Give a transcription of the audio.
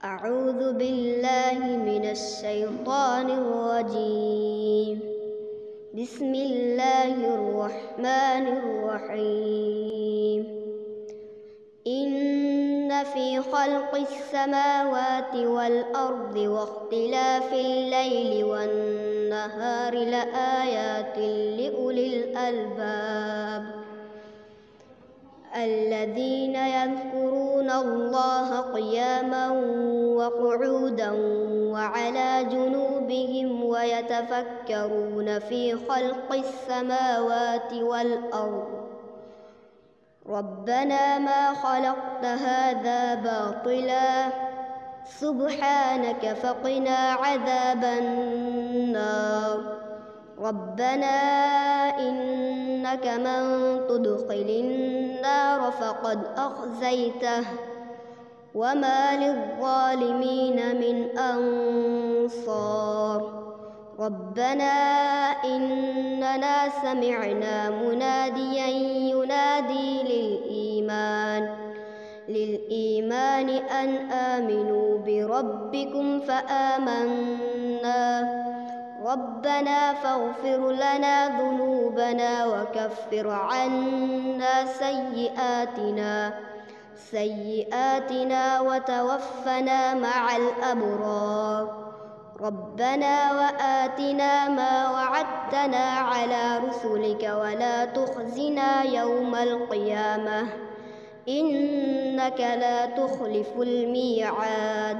أعوذ بالله من الشيطان الرجيم. بسم الله الرحمن الرحيم. إن في خلق السماوات والأرض واختلاف الليل والنهار لآيات لأولي الألباب الذين يذكرون الله قياما وقعودا وعلى جنوبهم ويتفكرون في خلق السماوات والأرض ربنا ما خلقت هذا باطلا سبحانك فقنا عذاب النار. ربنا إنك من تدخل النار فقد أخزيته وما للظالمين من أنصار. ربنا إننا سمعنا مناديا ينادي للإيمان أن آمنوا بربكم فآمنا. ربنا فاغفر لنا ذنوبنا وكفر عنا سيئاتنا وتوفنا مع الأبرار. ربنا وآتنا ما وعدتنا على رسلك ولا تخزنا يوم القيامة إنك لا تخلف الميعاد.